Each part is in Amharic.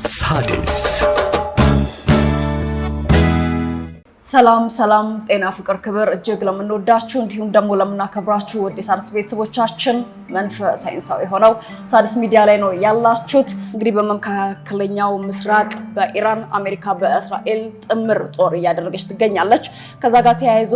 SADIS ሰላም ጤና ፍቅር ክብር እጅግ ለምንወዳችሁ እንዲሁም ደግሞ ለምናከብራችሁ ወደ SADIS ቤተሰቦቻችን መንፈስ ሳይንሳዊ ሆነው SADIS ሚዲያ ላይ ነው ያላችሁት። እንግዲህ በመካከለኛው ምስራቅ በኢራን አሜሪካ በእስራኤል ጥምር ጦር እያደረገች ትገኛለች። ከዛ ጋር ተያይዞ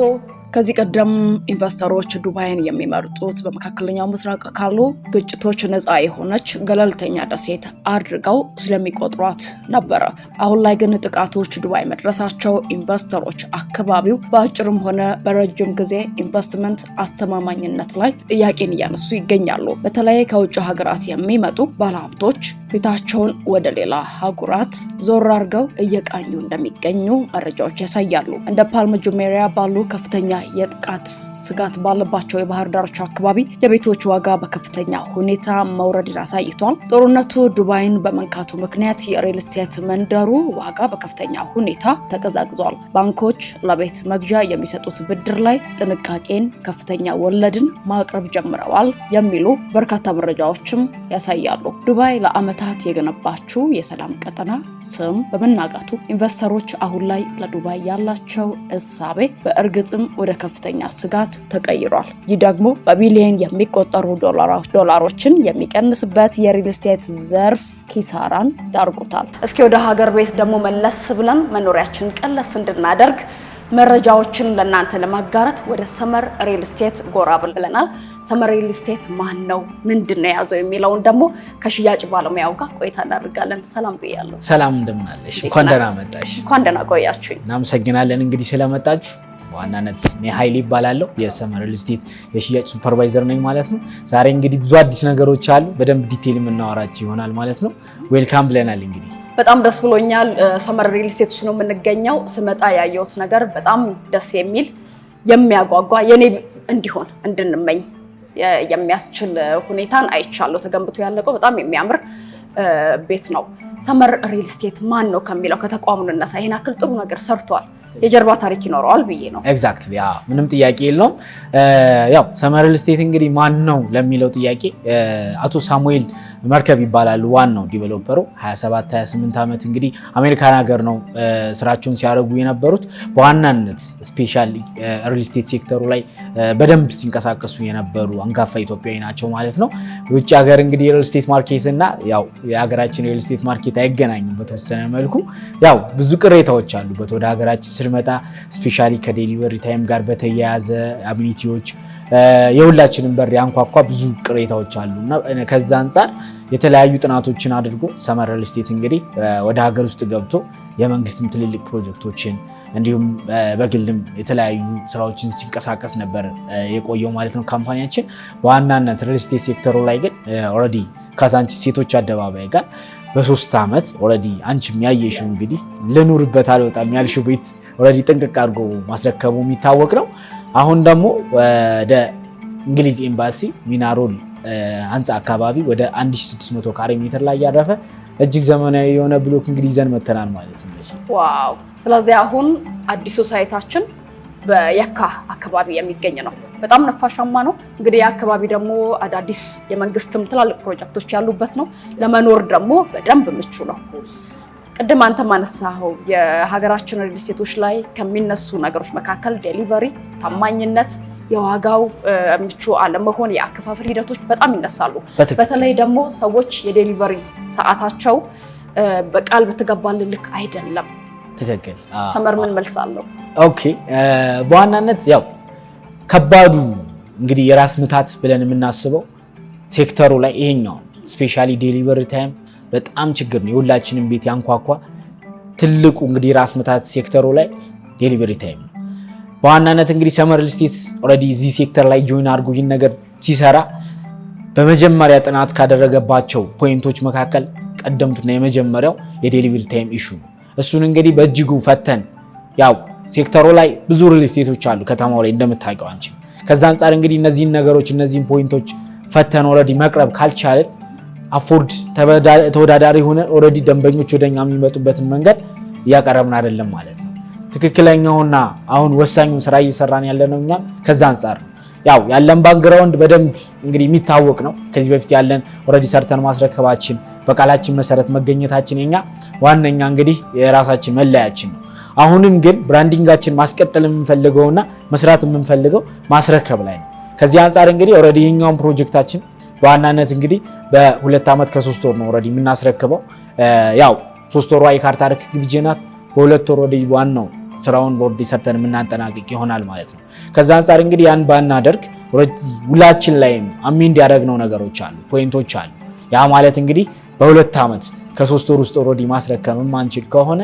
ከዚህ ቀደም ኢንቨስተሮች ዱባይን የሚመርጡት በመካከለኛው ምስራቅ ካሉ ግጭቶች ነፃ የሆነች ገለልተኛ ደሴት አድርገው ስለሚቆጥሯት ነበር። አሁን ላይ ግን ጥቃቶች ዱባይ መድረሳቸው ኢንቨስተሮች አካባቢው በአጭርም ሆነ በረጅም ጊዜ ኢንቨስትመንት አስተማማኝነት ላይ ጥያቄን እያነሱ ይገኛሉ። በተለይ ከውጭ ሀገራት የሚመጡ ባለሀብቶች ፊታቸውን ወደ ሌላ ሀገራት ዞር አድርገው እየቃኙ እንደሚገኙ መረጃዎች ያሳያሉ። እንደ ፓልም ጁሜሪያ ባሉ ከፍተኛ የጥቃት ስጋት ባለባቸው የባህር ዳርቻ አካባቢ የቤቶች ዋጋ በከፍተኛ ሁኔታ መውረድን አሳይቷል። ጦርነቱ ዱባይን በመንካቱ ምክንያት የሪል ስቴት መንደሩ ዋጋ በከፍተኛ ሁኔታ ተቀዛቅዟል። ባንኮች ለቤት መግዣ የሚሰጡት ብድር ላይ ጥንቃቄን፣ ከፍተኛ ወለድን ማቅረብ ጀምረዋል የሚሉ በርካታ መረጃዎችም ያሳያሉ። ዱባይ ለዓመታት የገነባችው የሰላም ቀጠና ስም በመናጋቱ ኢንቨስተሮች አሁን ላይ ለዱባይ ያላቸው እሳቤ በእርግጥም ወደ ከፍተኛ ስጋት ተቀይሯል። ይህ ደግሞ በቢሊዮን የሚቆጠሩ ዶላሮችን የሚቀንስበት የሪል ስቴት ዘርፍ ኪሳራን ዳርጎታል። እስኪ ወደ ሀገር ቤት ደግሞ መለስ ብለን መኖሪያችን ቀለስ እንድናደርግ መረጃዎችን ለእናንተ ለማጋራት ወደ ሰመር ሪል ስቴት ጎራ ብለናል። ሰመር ሪል ስቴት ማን ነው፣ ምንድነው የያዘው የሚለውን ደግሞ ከሽያጭ ባለሙያው ጋር ቆይታ እናደርጋለን። ሰላም ብያለሁ። ሰላም እንደምናለሽ? እንኳን ደህና መጣሽ። እንኳን ደህና ቆያችሁኝ። እናመሰግናለን እንግዲህ ስለመጣችሁ። ዋናነት እኔ ኃይሌ ይባላለሁ፣ የሰመር ሪል ስቴት የሽያጭ ሱፐርቫይዘር ነኝ ማለት ነው። ዛሬ እንግዲህ ብዙ አዲስ ነገሮች አሉ፣ በደንብ ዲቴይል የምናወራቸው ይሆናል ማለት ነው። ዌልካም ብለናል። እንግዲህ በጣም ደስ ብሎኛል። ሰመር ሪል ስቴት ውስጥ ነው የምንገኘው። ስመጣ ያየሁት ነገር በጣም ደስ የሚል የሚያጓጓ የኔ እንዲሆን እንድንመኝ የሚያስችል ሁኔታን አይቻለሁ። ተገንብቶ ያለቀው በጣም የሚያምር ቤት ነው። ሰመር ሪል ስቴት ማን ነው ከሚለው ከተቋሙ እንነሳ። ይሄን አክል ጥሩ ነገር ሰርቷል፣ የጀርባ ታሪክ ይኖረዋል ብዬ ነው። ኤግዛክትሊ ምንም ጥያቄ የለውም። ያው ሰመር ሪል ስቴት እንግዲህ ማን ነው ለሚለው ጥያቄ አቶ ሳሙኤል መርከብ ይባላሉ ዋናው ዲቨሎፐሩ። 27-28 ዓመት እንግዲህ አሜሪካን ሀገር ነው ስራቸውን ሲያደርጉ የነበሩት። በዋናነት ስፔሻሊ ሪል ስቴት ሴክተሩ ላይ በደንብ ሲንቀሳቀሱ የነበሩ አንጋፋ ኢትዮጵያዊ ናቸው ማለት ነው። ውጭ ሀገር እንግዲህ የሪል ስቴት ማርኬት እና ያው የሀገራችን የሪል ስቴት ማርኬት አይገናኙም በተወሰነ መልኩ። ያው ብዙ ቅሬታዎች አሉበት ወደ ሀገራችን ስንመጣ ስፔሻሊ ከዴሊቨሪ ታይም ጋር በተያያዘ አሚኒቲዎች የሁላችንም በር ያንኳኳ ብዙ ቅሬታዎች አሉና ከዛ አንፃር የተለያዩ ጥናቶችን አድርጎ ሰመር ሪል ስቴት እንግዲህ ወደ ሀገር ውስጥ ገብቶ የመንግስትን ትልልቅ ፕሮጀክቶችን እንዲሁም በግልም የተለያዩ ስራዎችን ሲንቀሳቀስ ነበር የቆየው ማለት ነው ካምፓኒያችን። በዋናነት ሪል ስቴት ሴክተሩ ላይ ግን ኦልሬዲ ካዛንቺስ ሴቶች አደባባይ ጋር በ3 ዓመት ኦልሬዲ አንቺም ያየሽው እንግዲህ ልኑርበት አልወጣም ያልሽው ቤት ኦልሬዲ ጥንቅቅ አድርጎ ማስረከቡ የሚታወቅ ነው። አሁን ደግሞ ወደ እንግሊዝ ኤምባሲ ሚናሮል አንጻ አካባቢ ወደ 1600 ካሬ ሜትር ላይ ያረፈ እጅግ ዘመናዊ የሆነ ብሎክ እንግዲህ ይዘን መተናል ማለት ነው። ዋው! ስለዚህ አሁን አዲሱ ሳይታችን በየካ አካባቢ የሚገኝ ነው። በጣም ነፋሻማ ነው። እንግዲህ የአካባቢ ደግሞ አዳዲስ የመንግስትም ትላልቅ ፕሮጀክቶች ያሉበት ነው። ለመኖር ደግሞ በደንብ ምቹ ነው። ቅድም አንተ ማነሳኸው የሀገራችን ሪል ስቴቶች ላይ ከሚነሱ ነገሮች መካከል ዴሊቨሪ፣ ታማኝነት፣ የዋጋው ምቹ አለመሆን፣ የአከፋፈል ሂደቶች በጣም ይነሳሉ። በተለይ ደግሞ ሰዎች የዴሊቨሪ ሰዓታቸው በቃል በተገባልን ልክ አይደለም። ትክክል። ሰመር ምን መልስ አለው? ኦኬ፣ በዋናነት ያው ከባዱ እንግዲህ የራስ ምታት ብለን የምናስበው ሴክተሩ ላይ ይሄኛው ስፔሻሊ ዴሊቨሪ ታይም በጣም ችግር ነው። የሁላችንም ቤት ያንኳኳ ትልቁ እንግዲህ ራስ ምታት ሴክተሩ ላይ ዴሊቨሪ ታይም ነው። በዋናነት እንግዲህ ሰመር ሪል ስቴት ኦልሬዲ እዚህ ሴክተር ላይ ጆይን አድርጎ ይህን ነገር ሲሰራ በመጀመሪያ ጥናት ካደረገባቸው ፖይንቶች መካከል ቀደምቱና የመጀመሪያው የዴሊቨሪ ታይም ኢሹ ነው። እሱን እንግዲህ በእጅጉ ፈተን ያው ሴክተሩ ላይ ብዙ ሪል ስቴቶች አሉ ከተማው ላይ እንደምታውቀው አንቺ። ከዛ አንፃር እንግዲህ እነዚህን ነገሮች እነዚህን ፖይንቶች ፈተን ኦልሬዲ መቅረብ ካልቻለን አፎርድ ተወዳዳሪ ሆነ ኦልሬዲ ደንበኞች ወደኛ የሚመጡበትን መንገድ እያቀረብን አይደለም ማለት ነው። ትክክለኛውና አሁን ወሳኙን ስራ እየሰራን ያለነው እኛ ከዛ አንፃር ያው ያለን ባክግራውንድ በደንብ እንግዲህ የሚታወቅ ነው። ከዚህ በፊት ያለን ኦልሬዲ ሰርተን ማስረከባችን በቃላችን መሰረት መገኘታችን የኛ ዋነኛ እንግዲህ የራሳችን መለያችን ነው። አሁንም ግን ብራንዲንጋችን ማስቀጠል የምንፈልገውና መስራት የምንፈልገው ማስረከብ ላይ ነው። ከዚህ አንፃር እንግዲህ ኦልሬዲ የኛውን ፕሮጀክታችን በዋናነት እንግዲህ በ2 ዓመት ከ3 ወር ነው ኦልሬዲ የምናስረክበው። ያው 3 ወሯ የካርታ ርክክብ ጊዜ ናት። በ2 ወር ኦልሬዲ ዋናው ስራውን ቦርድ ሰርተን የምናጠናቅቅ ይሆናል ማለት ነው። ከዛ አንፃር እንግዲህ ያን ባናደርግ ውላችን ላይም አሜንድ ያደረግነው ነገሮች አሉ፣ ፖይንቶች አሉ። ያ ማለት እንግዲህ በ2 ዓመት ከ3 ወር ውስጥ ኦልሬዲ ማስረከብ ማንችል ከሆነ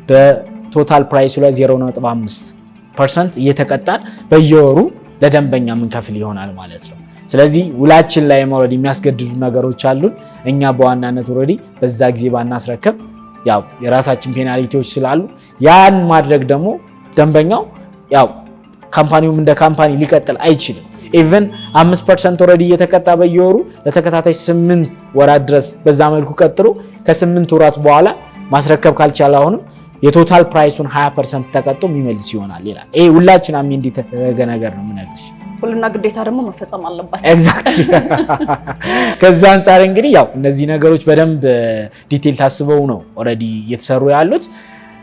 በቶታል ፕራይሱ ላይ 0.5% እየተቀጣን በየወሩ ለደንበኛ የምንከፍል ይሆናል ማለት ነው። ስለዚህ ውላችን ላይ ኦልሬዲ የሚያስገድዱ ነገሮች አሉን። እኛ በዋናነት ኦልሬዲ በዛ ጊዜ ባናስረከብ ያው የራሳችን ፔናልቲዎች ስላሉ ያን ማድረግ ደግሞ ደንበኛው ያው ካምፓኒውም እንደ ካምፓኒ ሊቀጥል አይችልም። ኢቭን 5% ኦልሬዲ እየተቀጣ በየወሩ ለተከታታይ 8 ወራት ድረስ በዛ መልኩ ቀጥሎ ከ8 ወራት በኋላ ማስረከብ ካልቻለ አሁንም የቶታል ፕራይሱን 20% ተቀጥቶ የሚመልስ ይሆናል ይላል። ይሄ ሁላችን አሜንድ የተደረገ ነገር ነው የምነግርሽ። ሁሉና ግዴታ ደግሞ መፈጸም አለበት። ኤግዛክትሊ። ከዛ አንፃር እንግዲህ ያው እነዚህ ነገሮች በደንብ ዲቴል ታስበው ነው ኦልሬዲ እየተሰሩ ያሉት።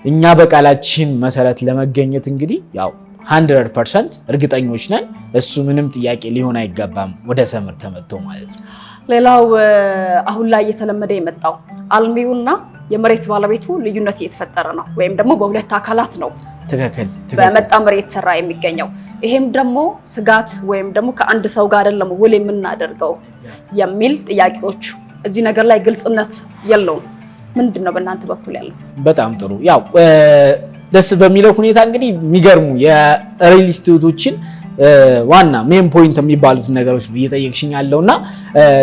እኛ በቃላችን መሰረት ለመገኘት እንግዲህ ያው 100% እርግጠኞች ነን። እሱ ምንም ጥያቄ ሊሆን አይገባም ወደ ሰመር ተመጥቶ ማለት ነው። ሌላው አሁን ላይ እየተለመደ የመጣው አልሚውና የመሬት ባለቤቱ ልዩነት እየተፈጠረ ነው፣ ወይም ደግሞ በሁለት አካላት ነው ትክክል በመጣመር የተሰራ የሚገኘው። ይሄም ደግሞ ስጋት ወይም ደግሞ ከአንድ ሰው ጋር አይደለም ውል የምናደርገው የሚል ጥያቄዎች እዚህ ነገር ላይ ግልጽነት የለውም። ምንድነው በእናንተ በኩል ያለው? በጣም ጥሩ። ያው ደስ በሚለው ሁኔታ እንግዲህ የሚገርሙ የሪል ስቴቶችን ዋና ሜን ፖይንት የሚባሉት ነገሮች ነው እየጠየቅሽኝ ያለውና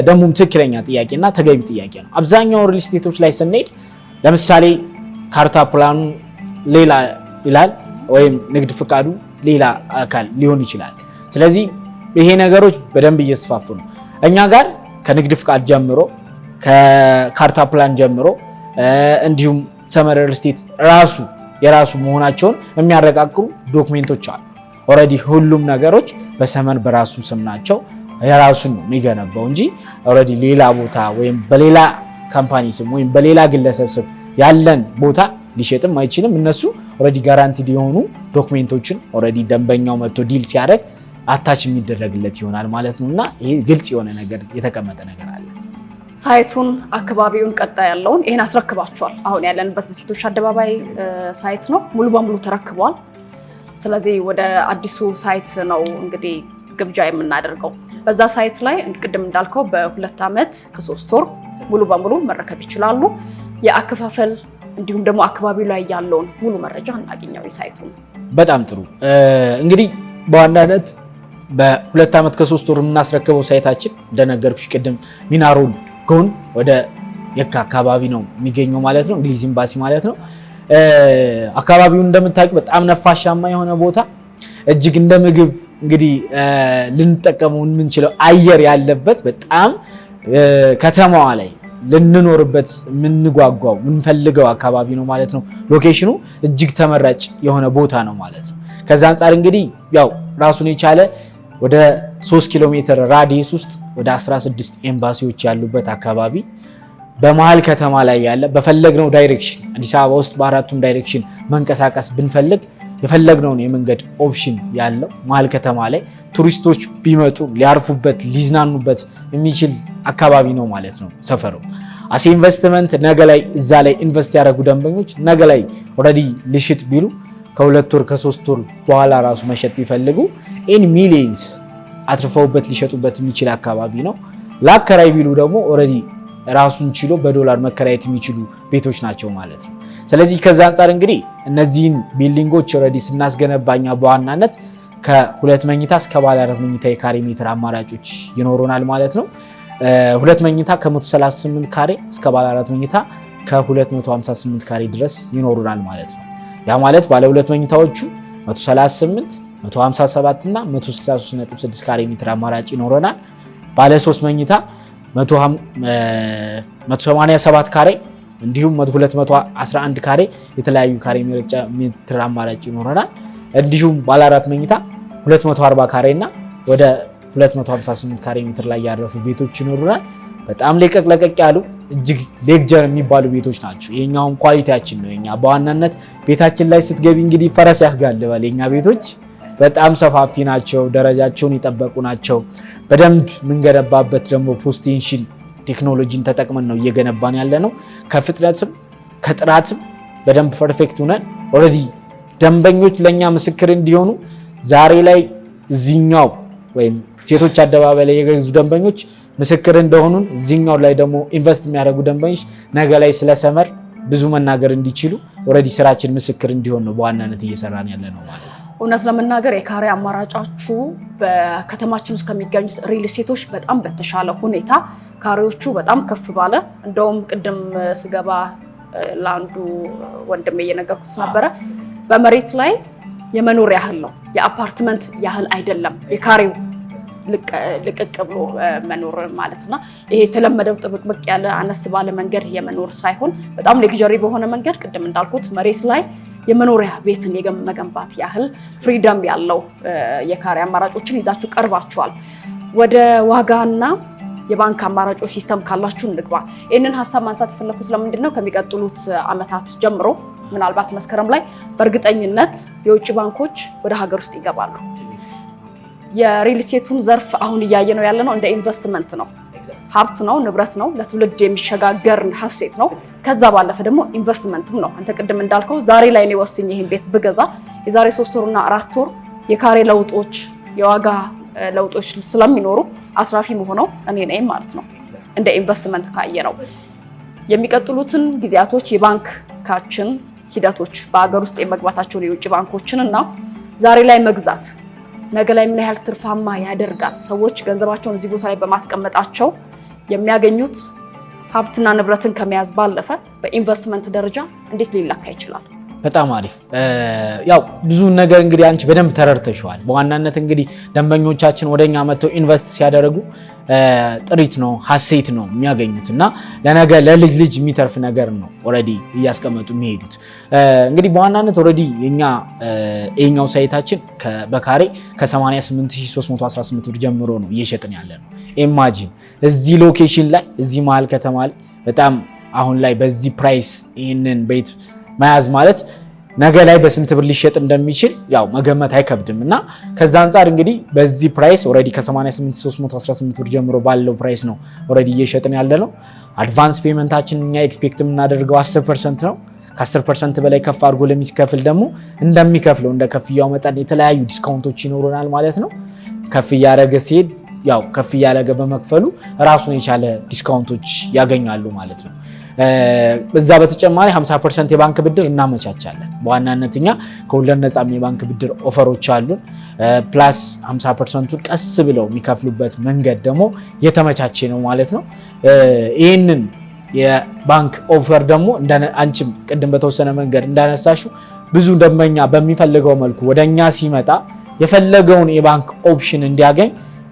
ደሞም ትክክለኛ ጥያቄና ተገቢ ጥያቄ ነው። አብዛኛው ሪል ስቴቶች ላይ ስንሄድ ለምሳሌ ካርታ ፕላኑ ሌላ ይላል ወይም ንግድ ፍቃዱ ሌላ አካል ሊሆን ይችላል። ስለዚህ ይሄ ነገሮች በደንብ እየተስፋፉ ነው። እኛ ጋር ከንግድ ፍቃድ ጀምሮ ከካርታ ፕላን ጀምሮ እንዲሁም ሰመር ሪል ስቴት የራሱ መሆናቸውን የሚያረጋግጡ ዶክሜንቶች አሉ። ኦልሬዲ ሁሉም ነገሮች በሰመር በራሱ ስም ናቸው። የራሱን ነው የሚገነባው እንጂ ኦልሬዲ ሌላ ቦታ ወይም በሌላ ካምፓኒ ስም ወይም በሌላ ግለሰብ ስም ያለን ቦታ ሊሸጥም አይችልም። እነሱ ኦልሬዲ ጋራንቲድ የሆኑ ዶክሜንቶችን ኦልሬዲ ደንበኛው መጥቶ ዲል ሲያደርግ አታች የሚደረግለት ይሆናል ማለት ነውና ይሄ ግልጽ የሆነ ነገር የተቀመጠ ነገር አለ። ሳይቱን አካባቢውን ቀጣ ያለውን ይሄን አስረክባቸዋል። አሁን ያለንበት በሴቶች አደባባይ ሳይት ነው፣ ሙሉ በሙሉ ተረክቧል። ስለዚህ ወደ አዲሱ ሳይት ነው እንግዲህ ግብዣ የምናደርገው። በዛ ሳይት ላይ ቅድም እንዳልከው በ2 ዓመት ከ3 ወር ሙሉ በሙሉ መረከብ ይችላሉ። የአከፋፈል እንዲሁም ደግሞ አካባቢው ላይ ያለውን ሙሉ መረጃ እናገኘው የሳይቱን። በጣም ጥሩ። እንግዲህ በዋናነት በ2 ዓመት ከ3 ወር የምናስረክበው ሳይታችን እንደነገርኩሽ ቅድም ሚናሮል ጎን ወደ የካ አካባቢ ነው የሚገኘው ማለት ነው፣ እንግሊዝ ኤምባሲ ማለት ነው። አካባቢውን እንደምታውቁ በጣም ነፋሻማ የሆነ ቦታ እጅግ እንደ ምግብ እንግዲህ ልንጠቀመው የምንችለው አየር ያለበት በጣም ከተማዋ ላይ ልንኖርበት የምንጓጓው የምንፈልገው አካባቢ ነው ማለት ነው። ሎኬሽኑ እጅግ ተመራጭ የሆነ ቦታ ነው ማለት ነው። ከዛ አንፃር እንግዲህ ያው ራሱን የቻለ ወደ 3 ኪሎ ሜትር ራዲየስ ውስጥ ወደ 16 ኤምባሲዎች ያሉበት አካባቢ በመሃል ከተማ ላይ ያለ በፈለግነው ዳይሬክሽን አዲስ አበባ ውስጥ በአራቱም ዳይሬክሽን መንቀሳቀስ ብንፈልግ የፈለግነውን የመንገድ ኦፕሽን ያለው መሃል ከተማ ላይ ቱሪስቶች ቢመጡ ሊያርፉበት ሊዝናኑበት የሚችል አካባቢ ነው ማለት ነው ሰፈሩ። አሴ ኢንቨስትመንት ነገ ላይ እዛ ላይ ኢንቨስት ያደረጉ ደንበኞች ነገ ላይ ኦልሬዲ ልሽጥ ቢሉ ከ2 ወር ከ3 ወር በኋላ ራሱ መሸጥ ቢፈልጉ ኢን ሚሊየንስ አትርፈውበት ሊሸጡበት የሚችል አካባቢ ነው። ለአከራይ ቢሉ ደግሞ ኦልሬዲ ራሱን ችሎ በዶላር መከራየት የሚችሉ ቤቶች ናቸው ማለት ነው። ስለዚህ ከዛ አንፃር እንግዲህ እነዚህን ቢልዲንጎች ኦልሬዲ ስናስገነባኛ በዋናነት ከ2 መኝታ እስከ ባለ 4 መኝታ የካሬ ሜትር አማራጮች ይኖሩናል ማለት ነው። 2 መኝታ ከ138 ካሬ እስከ ባለ 4 መኝታ ከ258 ካሬ ድረስ ይኖሩናል ማለት ነው። ያ ማለት ባለ 2 መኝታዎቹ 138፣ 157 እና 163.6 ካሬ ሜትር አማራጭ ይኖረናል። ባለ 3 መኝታ 187 ካሬ እንዲሁም 211 ካሬ የተለያዩ ካሬ ሜትር አማራጭ ይኖረናል። እንዲሁም ባለ 4 መኝታ 240 ካሬ እና ወደ 258 ካሬ ሜትር ላይ ያረፉ ቤቶች ይኖሩናል። በጣም ለቀቅ ያሉ እጅግ ሌክቸር የሚባሉ ቤቶች ናቸው። የኛውም ኳሊቲያችን ነው። የኛ በዋናነት ቤታችን ላይ ስትገቢ እንግዲህ ፈረስ ያስጋልባል። የኛ ቤቶች በጣም ሰፋፊ ናቸው፣ ደረጃቸውን የጠበቁ ናቸው። በደንብ የምንገነባበት ደግሞ ፖስት ቴንሽን ቴክኖሎጂን ተጠቅመን ነው እየገነባን ያለ ነው። ከፍጥነትም ከጥራትም በደንብ ፐርፌክት ሆነን ኦልሬዲ ደንበኞች ለኛ ምስክር እንዲሆኑ ዛሬ ላይ እዚህኛው ወይም ሴቶች አደባባይ ላይ የገዙ ደንበኞች ምስክር እንደሆኑን እዚህኛው ላይ ደግሞ ኢንቨስት የሚያደርጉ ደንበኞች ነገ ላይ ስለ ሰመር ብዙ መናገር እንዲችሉ ኦልሬዲ ስራችን ምስክር እንዲሆን ነው በዋናነት እየሰራን ያለ ነው ማለት ነው። እውነት ለመናገር የካሬ አማራጫችሁ በከተማችን ውስጥ ከሚገኙት ሪል ስቴቶች በጣም በተሻለ ሁኔታ ካሬዎቹ በጣም ከፍ ባለ እንደውም ቅድም ስገባ ለአንዱ ወንድሜ እየነገርኩት ነበረ በመሬት ላይ የመኖር ያህል ነው፣ የአፓርትመንት ያህል አይደለም የካሬው ልቅቅ ብሎ መኖር ማለትና ይሄ የተለመደው ጥብቅብቅ ያለ አነስ ባለ መንገድ የመኖር ሳይሆን በጣም ሌክዠሪ በሆነ መንገድ ቅድም እንዳልኩት መሬት ላይ የመኖሪያ ቤትን መገንባት ያህል ፍሪደም ያለው የካሬ አማራጮችን ይዛችሁ ቀርባችኋል። ወደ ዋጋና የባንክ አማራጮች ሲስተም ካላችሁ እንግባ። ይህንን ሀሳብ ማንሳት የፈለኩት ለምንድን ነው ከሚቀጥሉት ዓመታት ጀምሮ ምናልባት መስከረም ላይ በእርግጠኝነት የውጭ ባንኮች ወደ ሀገር ውስጥ ይገባሉ። የሪል ስቴቱን ዘርፍ አሁን እያየ ነው ያለ ነው እንደ ኢንቨስትመንት ነው፣ ሀብት ነው፣ ንብረት ነው፣ ለትውልድ የሚሸጋገር ሀሴት ነው። ከዛ ባለፈ ደግሞ ኢንቨስትመንትም ነው። አንተ ቅድም እንዳልከው ዛሬ ላይ ነው ወስኜ ይሄን ቤት ብገዛ የዛሬ 3 ወርና 4 ወር የካሬ ለውጦች የዋጋ ለውጦች ስለሚኖሩ አትራፊ መሆነው እኔ ነኝ ማለት ነው። እንደ ኢንቨስትመንት ካየ ነው የሚቀጥሉትን ጊዜያቶች የባንካችን ሂደቶች በአገር ውስጥ የመግባታቸውን የውጭ ባንኮችን እና ዛሬ ላይ መግዛት ነገ ላይ ምን ያህል ትርፋማ ያደርጋል? ሰዎች ገንዘባቸውን እዚህ ቦታ ላይ በማስቀመጣቸው የሚያገኙት ሀብትና ንብረትን ከመያዝ ባለፈ በኢንቨስትመንት ደረጃ እንዴት ሊለካ ይችላል? በጣም አሪፍ። ያው ብዙ ነገር እንግዲህ አንቺ በደንብ ተረድተሽዋል። በዋናነት እንግዲህ ደንበኞቻችን ወደኛ መጥተው ኢንቨስት ሲያደርጉ ጥሪት ነው ሀሴት ነው የሚያገኙት እና ለነገ ለልጅ ልጅ የሚተርፍ ነገር ነው ኦልሬዲ እያስቀመጡ የሚሄዱት። እንግዲህ በዋናነት ኦልሬዲ የኛው ሳይታችን በካሬ ከ88318 ብር ጀምሮ ነው እየሸጥን ያለ ነው። ኢማጂን እዚህ ሎኬሽን ላይ እዚህ መሀል ከተማ ላይ በጣም አሁን ላይ በዚህ ፕራይስ ይህንን ቤት መያዝ ማለት ነገ ላይ በስንት ብር ሊሸጥ እንደሚችል ያው መገመት አይከብድም እና ከዛ አንፃር እንግዲህ በዚህ ፕራይስ ኦልሬዲ ከ88318 ብር ጀምሮ ባለው ፕራይስ ነው ኦልሬዲ እየሸጥን ያለ ነው። አድቫንስ ፔመንታችን እኛ ኤክስፔክት የምናደርገው 10% ነው። ከ10% በላይ ከፍ አድርጎ ለሚከፍል ደግሞ እንደሚከፍለው እንደ ከፍያው መጠን የተለያዩ ዲስካውንቶች ይኖሩናል ማለት ነው። ከፍ እያደረገ ሲሄድ ያው ከፍ እያደረገ በመክፈሉ ራሱን የቻለ ዲስካውንቶች ያገኛሉ ማለት ነው። በዛ በተጨማሪ 50% የባንክ ብድር እናመቻቻለን። በዋናነት እኛ ከወለድ ነፃ የባንክ ብድር ኦፈሮች አሉን። ፕላስ 50%ቱን ቀስ ብለው የሚከፍሉበት መንገድ ደግሞ የተመቻቸ ነው ማለት ነው። ይህንን የባንክ ኦፈር ደግሞ አንቺም ቅድም በተወሰነ መንገድ እንዳነሳሽው ብዙ ደንበኛ በሚፈልገው መልኩ ወደኛ ሲመጣ የፈለገውን የባንክ ኦፕሽን እንዲያገኝ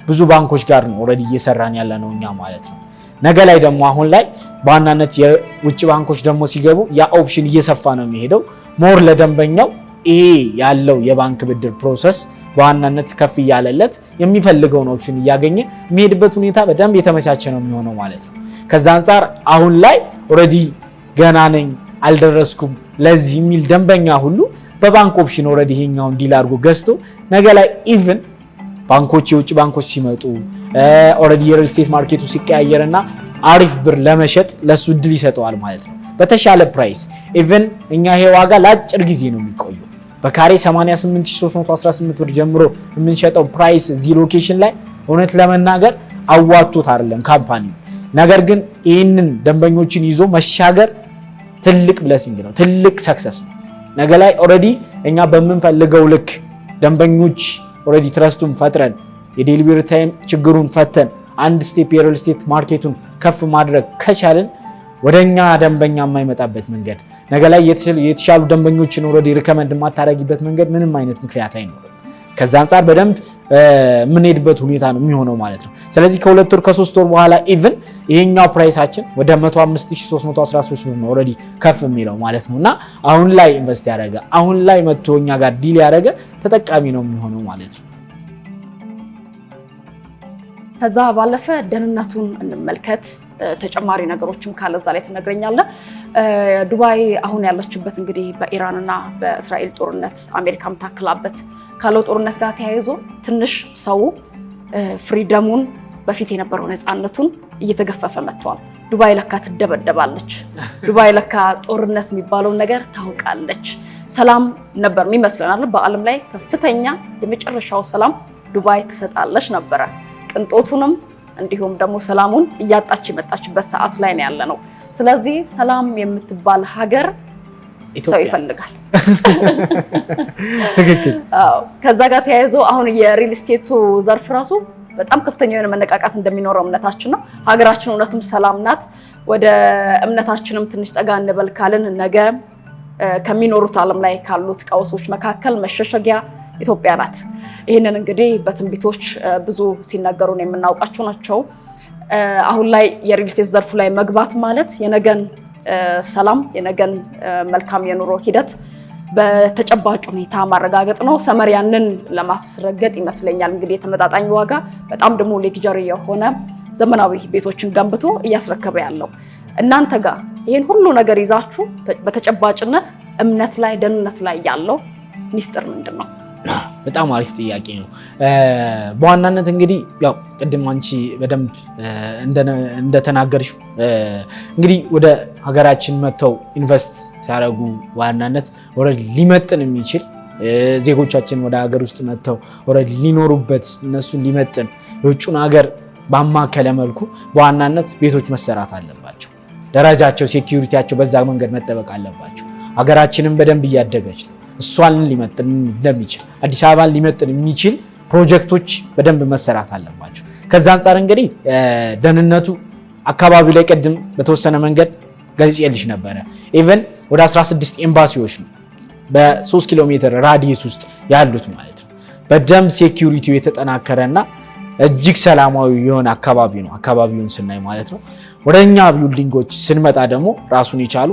ብዙ ባንኮች ጋር ነው ኦልሬዲ እየሰራን ያለ ነው እኛ ማለት ነው። ነገ ላይ ደግሞ አሁን ላይ በዋናነት የውጭ ባንኮች ደግሞ ሲገቡ ያ ኦፕሽን እየሰፋ ነው የሚሄደው። ሞር ለደንበኛው ይሄ ያለው የባንክ ብድር ፕሮሰስ በዋናነት ከፍ እያለለት የሚፈልገውን ኦፕሽን እያገኘ የሚሄድበት ሁኔታ በደንብ የተመቻቸ ነው የሚሆነው ማለት ነው። ከዛ አንፃር አሁን ላይ ኦልሬዲ ገና ነኝ አልደረስኩም ለዚህ የሚል ደንበኛ ሁሉ በባንክ ኦፕሽን ኦልሬዲ ይሄኛውን ዲል አድርጎ ገዝቶ ነገ ላይ ኢቭን ባንኮች የውጭ ባንኮች ሲመጡ ኦልሬዲ የሪል ስቴት ማርኬቱ ሲቀያየርና አሪፍ ብር ለመሸጥ ለሱ እድል ይሰጠዋል ማለት ነው በተሻለ ፕራይስ። ኢቭን እኛ ይሄ ዋጋ ለአጭር ጊዜ ነው የሚቆየው። በካሬ 88318 ብር ጀምሮ የምንሸጠው ፕራይስ እዚህ ሎኬሽን ላይ እውነት ለመናገር አዋጥቶት አይደለም ካምፓኒ። ነገር ግን ይህንን ደንበኞችን ይዞ መሻገር ትልቅ ብለሲንግ ነው፣ ትልቅ ሰክሰስ ነው። ነገ ላይ ኦልሬዲ እኛ በምንፈልገው ልክ ደንበኞች ኦልሬዲ ትረስቱን ፈጥረን የዴሊቨሪ ታይም ችግሩን ፈተን አንድ ስቴፕ የሪል ስቴት ማርኬቱን ከፍ ማድረግ ከቻለን ወደኛ ደንበኛ የማይመጣበት መንገድ ነገ ላይ የተሻሉ ደንበኞችን ኦልሬዲ ሪከመንድ የማታረጊበት መንገድ ምንም አይነት ምክንያት አይኖርም። ከዛ አንፃር በደንብ የምንሄድበት ሁኔታ ነው የሚሆነው ማለት ነው። ስለዚህ ከ2 ወር ከ3 ወር በኋላ ኢቭን ይሄኛው ፕራይሳችን ወደ 105313 ብር ነው ኦልሬዲ ከፍ የሚለው ማለት ነውና አሁን ላይ ኢንቨስት ያደረገ አሁን ላይ መጥቶ እኛ ጋር ዲል ያደረገ ተጠቃሚ ነው የሚሆነው ማለት ነው። ከዛ ባለፈ ደህንነቱን እንመልከት። ተጨማሪ ነገሮችም ካለ እዛ ላይ ትነግረኛለህ። ዱባይ አሁን ያለችበት እንግዲህ በኢራንና በእስራኤል ጦርነት አሜሪካም ታክላበት ካለው ጦርነት ጋር ተያይዞ ትንሽ ሰው ፍሪደሙን በፊት የነበረው ነፃነቱን እየተገፈፈ መጥቷል። ዱባይ ለካ ትደበደባለች። ዱባይ ለካ ጦርነት የሚባለው ነገር ታውቃለች። ሰላም ነበር የሚመስለናል። በዓለም ላይ ከፍተኛ የመጨረሻው ሰላም ዱባይ ትሰጣለች ነበረ። ቅንጦቱንም እንዲሁም ደግሞ ሰላሙን እያጣች የመጣችበት ሰዓት ላይ ነው ያለ ነው። ስለዚህ ሰላም የምትባል ሀገር ሰው ይፈልጋል። ትክክል። ከዛ ጋር ተያይዞ አሁን የሪል ስቴቱ ዘርፍ ራሱ በጣም ከፍተኛ የሆነ መነቃቃት እንደሚኖረው እምነታችን ነው። ሀገራችን እውነትም ሰላም ናት። ወደ እምነታችንም ትንሽ ጠጋ እንበል ካልን ነገ ከሚኖሩት ዓለም ላይ ካሉት ቀውሶች መካከል መሸሸጊያ ኢትዮጵያ ናት። ይህንን እንግዲህ በትንቢቶች ብዙ ሲነገሩን የምናውቃቸው ናቸው። አሁን ላይ የሪል ስቴት ዘርፉ ላይ መግባት ማለት የነገን ሰላም የነገን መልካም የኑሮ ሂደት በተጨባጭ ሁኔታ ማረጋገጥ ነው። ሰመር ያንን ለማስረገጥ ይመስለኛል እንግዲህ የተመጣጣኝ ዋጋ በጣም ደግሞ ሌክጀሪ የሆነ ዘመናዊ ቤቶችን ገንብቶ እያስረከበ ያለው። እናንተ ጋር ይህን ሁሉ ነገር ይዛችሁ በተጨባጭነት እምነት ላይ ደህንነት ላይ ያለው ሚስጥር ምንድን ነው? በጣም አሪፍ ጥያቄ ነው። በዋናነት እንግዲህ ያው ቅድም አንቺ በደንብ እንደተናገርሽው እንግዲህ ወደ ሀገራችን መጥተው ኢንቨስት ሲያደርጉ ዋናነት ኦልሬዲ ሊመጥን የሚችል ዜጎቻችን ወደ ሀገር ውስጥ መጥተው ኦልሬዲ ሊኖሩበት እነሱን ሊመጥን የውጭውን ሀገር ባማከለ መልኩ በዋናነት ቤቶች መሰራት አለባቸው። ደረጃቸው ሴኩሪቲያቸው በዛ መንገድ መጠበቅ አለባቸው። ሀገራችንም በደንብ እያደገች ነው። እሷን ሊመጥን እንደሚችል አዲስ አበባን ሊመጥን የሚችል ፕሮጀክቶች በደንብ መሰራት አለባቸው። ከዛ አንጻር እንግዲህ ደህንነቱ አካባቢው ላይ ቅድም በተወሰነ መንገድ ገልጬልሽ ነበረ። ኢቨን ወደ 16 ኤምባሲዎች ነው በ3 ኪሎ ሜትር ራዲየስ ውስጥ ያሉት ማለት ነው። በደንብ ሴኩሪቲው የተጠናከረና እጅግ ሰላማዊ የሆነ አካባቢ ነው። አካባቢውን ስናይ ማለት ነው። ወደኛ ቢልዲንጎች ስንመጣ ደግሞ ራሱን የቻሉ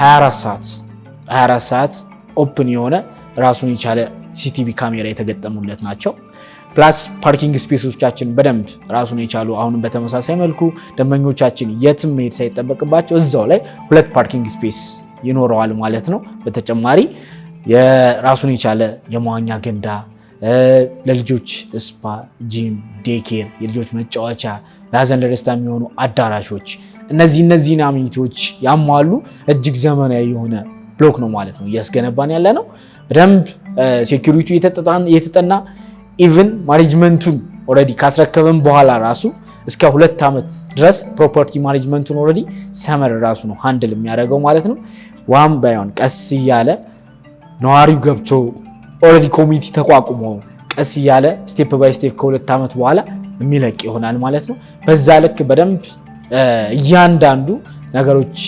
24 ሰዓት ኦፕን የሆነ ራሱን የቻለ ሲሲቲቪ ካሜራ የተገጠሙለት ናቸው። ፕላስ ፓርኪንግ ስፔሶቻችን በደንብ ራሱን የቻሉ አሁንም በተመሳሳይ መልኩ ደንበኞቻችን የትም መሄድ ሳይጠበቅባቸው እዛው ላይ 2 ፓርኪንግ ስፔስ ይኖረዋል ማለት ነው። በተጨማሪ የራሱን የቻለ የመዋኛ ገንዳ፣ ለልጆች ስፓ፣ ጂም፣ ዴኬር፣ የልጆች መጫወቻ፣ ለሀዘን ለደስታ የሚሆኑ አዳራሾች እነዚህን አሚኒቲዎች ያሟሉ እጅግ ዘመናዊ የሆነ ብሎክ ነው ማለት ነው እያስገነባን ያለ ነው። በደንብ ሴኩሪቲ የተጠና ኢቭን ማኔጅመንቱን ኦልሬዲ ካስረከበን በኋላ ራሱ እስከ 2 ዓመት ድረስ ፕሮፐርቲ ማኔጅመንቱን ኦልሬዲ ሰመር ራሱ ነው ሃንድል የሚያደርገው ማለት ነው። ዋን ባይሆን ቀስ እያለ ነዋሪው ገብቶ ኦልሬዲ ኮሚኒቲ ተቋቁሞ ቀስ እያለ ስቴፕ ባይ ስቴፕ ከ2 ዓመት በኋላ የሚለቅ ይሆናል ማለት ነው። በዛ ልክ በደንብ እያንዳንዱ ነገሮች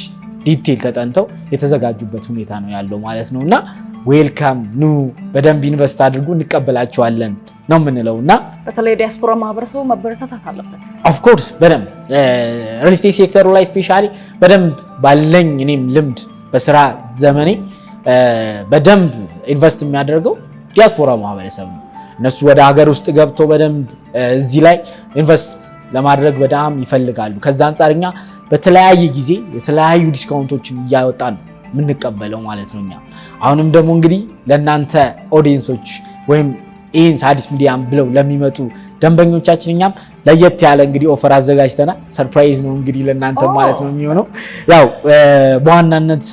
ዲቴል ተጠንተው የተዘጋጁበት ሁኔታ ነው ያለው ማለት ነው። እና ዌልካም ኑ በደንብ ኢንቨስት አድርጉ እንቀበላቸዋለን ነው የምንለው። እና በተለይ ዲያስፖራ ማህበረሰቡ መበረታታት አለበት። ኦፍ ኮርስ በደንብ ሪል ስቴት ሴክተሩ ላይ ስፔሻሊ በደንብ ባለኝ እኔም ልምድ በስራ ዘመኔ በደንብ ኢንቨስት የሚያደርገው ዲያስፖራ ማህበረሰብ ነው። እነሱ ወደ ሀገር ውስጥ ገብተው በደንብ እዚህ ላይ ኢንቨስት ለማድረግ በጣም ይፈልጋሉ። ከዛ አንጻር እኛ በተለያየ ጊዜ የተለያዩ ዲስካውንቶችን እያወጣን የምንቀበለው ማለት ነው። እኛ አሁንም ደግሞ እንግዲህ ለእናንተ ኦዲየንሶች ወይም ይህን ሣድስ ሚዲያን ብለው ለሚመጡ ደንበኞቻችን እኛም ለየት ያለ እንግዲህ ኦፈር አዘጋጅተናል። ሰርፕራይዝ ነው እንግዲህ ለእናንተ ማለት ነው የሚሆነው። ያው በዋናነት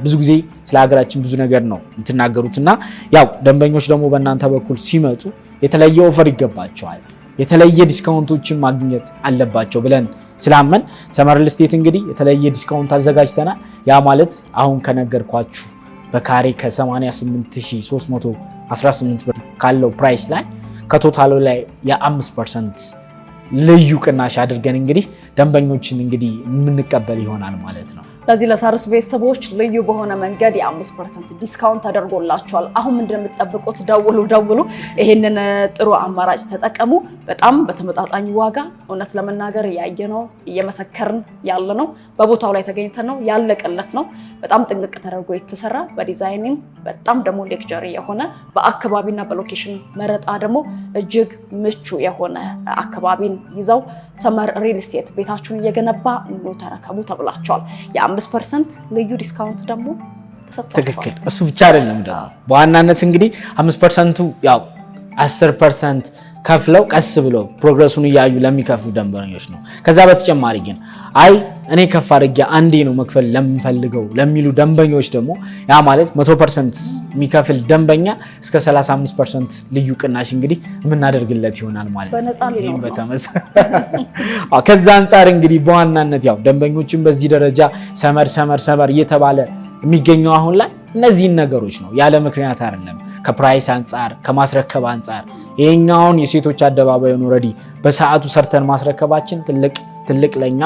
ብዙ ጊዜ ስለ ሀገራችን ብዙ ነገር ነው የምትናገሩት እና ያው ደንበኞች ደግሞ በእናንተ በኩል ሲመጡ የተለየ ኦፈር ይገባቸዋል፣ የተለየ ዲስካውንቶችን ማግኘት አለባቸው ብለን ስላመን ሰመር ሪል ስቴት እንግዲህ የተለየ ዲስካውንት አዘጋጅተናል። ያ ማለት አሁን ከነገርኳችሁ በካሬ ከ88318 ብር ካለው ፕራይስ ላይ ከቶታሉ ላይ የ5% ልዩ ቅናሽ አድርገን እንግዲህ ደንበኞችን እንግዲህ የምንቀበል ይሆናል ማለት ነው። ለዚህ ለሳድስ ቤተሰቦች ልዩ በሆነ መንገድ የ5% ዲስካውንት ተደርጎላችኋል። አሁን ምንድነው የምትጠብቁት? ደውሉ። ይሄንን ጥሩ አማራጭ ተጠቀሙ። በጣም በተመጣጣኝ ዋጋ እውነት ለመናገር ያየነው እየመሰከርን ያለነው በቦታው ላይ ተገኝተን ነው ያለቀለት ነው። በጣም ጥንቅቅ ተደርጎ የተሰራ በዲዛይኒንግ በጣም ደግሞ ሌክቸሪ የሆነ በአካባቢና በሎኬሽን መረጣ ደግሞ እጅግ ምቹ የሆነ አካባቢን ይዘው ሰመር ሪል ስቴት ቤታችሁን እየገነባ ነው ተረከቡ ተብላችኋል። የ5% ልዩ ዲስካውንት ደግሞ ተሰጥቷል። ትክክል። እሱ ብቻ አይደለም ደግሞ በዋናነት እንግዲህ 5%ቱ ያው 10% ከፍለው ቀስ ብለው ፕሮግረሱን እያዩ ለሚከፍሉ ደንበኞች ነው። ከዛ በተጨማሪ ግን አይ እኔ ከፍ አድርጌ አንዴ ነው መክፈል ለምፈልገው ለሚሉ ደንበኞች ደግሞ ያ ማለት 100% የሚከፍል ደንበኛ እስከ 35% ልዩ ቅናሽ እንግዲህ የምናደርግለት ይሆናል ማለት ነው። ከዛ አንፃር እንግዲህ በዋናነት ያው ደንበኞችን በዚህ ደረጃ ሰመር እየተባለ የሚገኘው አሁን ላይ እነዚህን ነገሮች ነው ያለ ምክንያት አይደለም። ከፕራይስ አንፃር ከማስረከብ አንፃር ይሄኛውን የሴቶች አደባባዩን ኦሬዲ በሰዓቱ ሰርተን ማስረከባችን ትልቅ ለኛ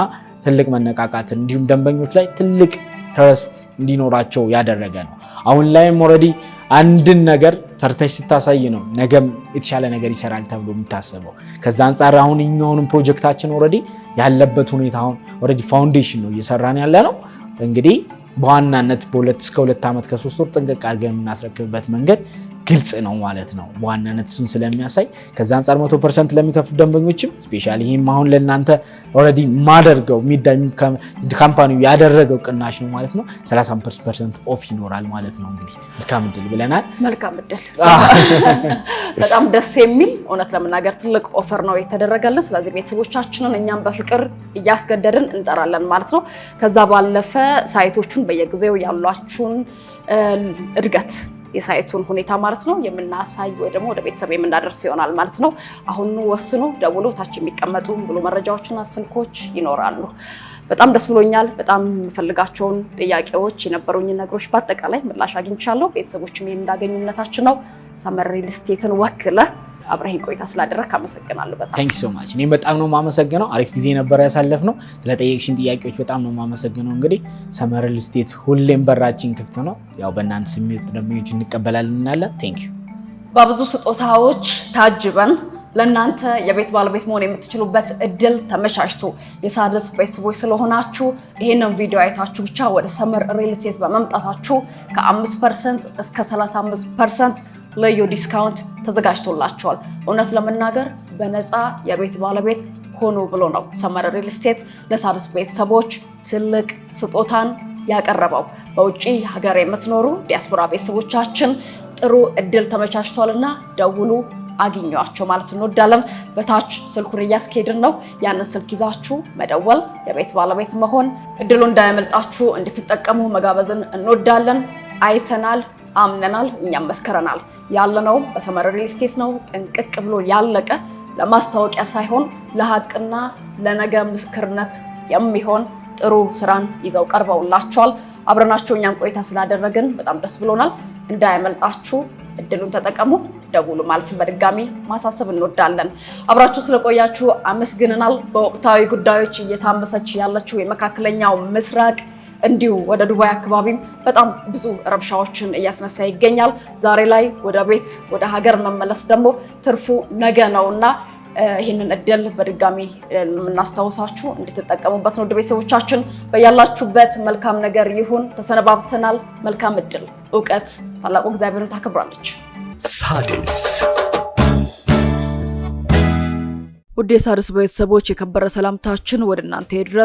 ትልቅ መነቃቃት እንዲሁም ደንበኞች ላይ ትልቅ ትረስት እንዲኖራቸው ያደረገ ነው። አሁን ላይም ኦሬዲ አንድን ነገር ሰርተሽ ስታሳይ ነው ነገም የተሻለ ነገር ይሰራል ተብሎ የሚታሰበው። ከዛ አንፃር አሁን እኛውንም ፕሮጀክታችን ኦሬዲ ያለበት ሁኔታ አሁን ኦሬዲ ፋውንዴሽን ነው እየሰራን ያለ ነው። እንግዲህ በዋናነት በ2 እስከ 2 ዓመት ከ3 ወር ጥንቅቅ አድርገን የምናስረክብበት መንገድ ግልጽ ነው ማለት ነው። በዋናነት እሱን ስለሚያሳይ ከዛ አንፃር 100% ለሚከፍሉ ደንበኞችም ስፔሻሊ ይሄም አሁን ለእናንተ ኦሬዲ ማደርገው ካምፓኒው ያደረገው ቅናሽ ነው ማለት ነው። 35% ኦፍ ይኖራል ማለት ነው። እንግዲህ መልካም እድል ብለናል። መልካም እድል። በጣም ደስ የሚል እውነት ለመናገር ትልቅ ኦፈር ነው የተደረገልን። ስለዚህ ቤተሰቦቻችንን እኛም በፍቅር እያስገደድን እንጠራለን ማለት ነው። ከዛ ባለፈ ሳይቶቹን በየጊዜው ያሏችሁን እድገት የሳይቱን ሁኔታ ማለት ነው የምናሳይ ወይ ደግሞ ወደ ቤተሰብ የምናደርስ ይሆናል ማለት ነው። አሁን ወስኑ፣ ደውሉ። ታች የሚቀመጡ ሙሉ መረጃዎችና ስልኮች ይኖራሉ። በጣም ደስ ብሎኛል። በጣም የምፈልጋቸውን ጥያቄዎች የነበሩኝ ነገሮች በአጠቃላይ ምላሽ አግኝቻለሁ። ቤተሰቦችም እንዳገኙነታችን ነው። ሰመር ሪል ስቴትን ወክለ አብረን ቆይታ ስላደረክ አመሰግናለሁ። በጣም ታንክ ዩ ሶ ማች። እኔም በጣም ነው የማመሰግነው። አሪፍ ጊዜ ነበር ያሳለፍነው። ስለጠየቅሽን ጥያቄዎች በጣም ነው የማመሰግነው። እንግዲህ ሰመር ሪል ስቴት ሁሌም በራችን ክፍት ነው። ያው በእናንተ ስሜት ደንበኞች እንቀበላለን እናለን። ታንክ ዩ። በብዙ ስጦታዎች ታጅበን ለእናንተ የቤት ባለቤት መሆን የምትችሉበት እድል ተመቻችቶ የሳድስ ቤተሰቦች ስለሆናችሁ ይህንን ቪዲዮ አይታችሁ ብቻ ወደ ሰመር ሪል ስቴት በመምጣታችሁ ከ5% እስከ 35% ልዩ ዲስካውንት ተዘጋጅቶላችኋል። እውነት ለመናገር በነፃ የቤት ባለቤት ሆኖ ብሎ ነው ሰመር ሪል ስቴት ለሳድስ ቤተሰቦች ትልቅ ስጦታን ያቀረበው። በውጪ ሀገር የምትኖሩ ዲያስፖራ ቤተሰቦቻችን ጥሩ እድል ተመቻችቷልና ደውሉ፣ አግኟቸው ማለት እንወዳለን። በታች ስልኩን እያስኬድን ነው። ያንን ስልክ ይዛችሁ መደወል፣ የቤት ባለቤት መሆን እድሉ እንዳያመልጣችሁ እንድትጠቀሙ መጋበዝን እንወዳለን። አይተናል፣ አምነናል፣ እኛም መስከረናል። ያለነው በሰመር ሪል ስቴት ነው። ጥንቅቅ ብሎ ያለቀ ለማስታወቂያ ሳይሆን ለሀቅና ለነገ ምስክርነት የሚሆን ጥሩ ስራን ይዘው ቀርበውላችኋል። አብረናቸው እኛም ቆይታ ስላደረግን በጣም ደስ ብሎናል። እንዳያመልጣችሁ እድሉን ተጠቀሙ፣ ደውሉ ማለት በድጋሚ ማሳሰብ እንወዳለን። አብራችሁ ስለቆያችሁ አመስግነናል። በወቅታዊ ጉዳዮች እየታመሰች ያለችው የመካከለኛው ምስራቅ እንዲሁ ወደ ዱባይ አካባቢም በጣም ብዙ ረብሻዎችን እያስነሳ ይገኛል። ዛሬ ላይ ወደ ቤት ወደ ሀገር መመለስ ደግሞ ትርፉ ነገ ነውና ይህንን እድል በድጋሚ የምናስታውሳችሁ እንድትጠቀሙበት ነው። ቤተሰቦቻችን በያላችሁበት መልካም ነገር ይሁን። ተሰነባብተናል። መልካም እድል። እውቀት ታላቁ እግዚአብሔርን ታከብራለች። ሳድስ ውድ የሳድስ ቤተሰቦች የከበረ ሰላምታችን ወደ እናንተ ይድረስ።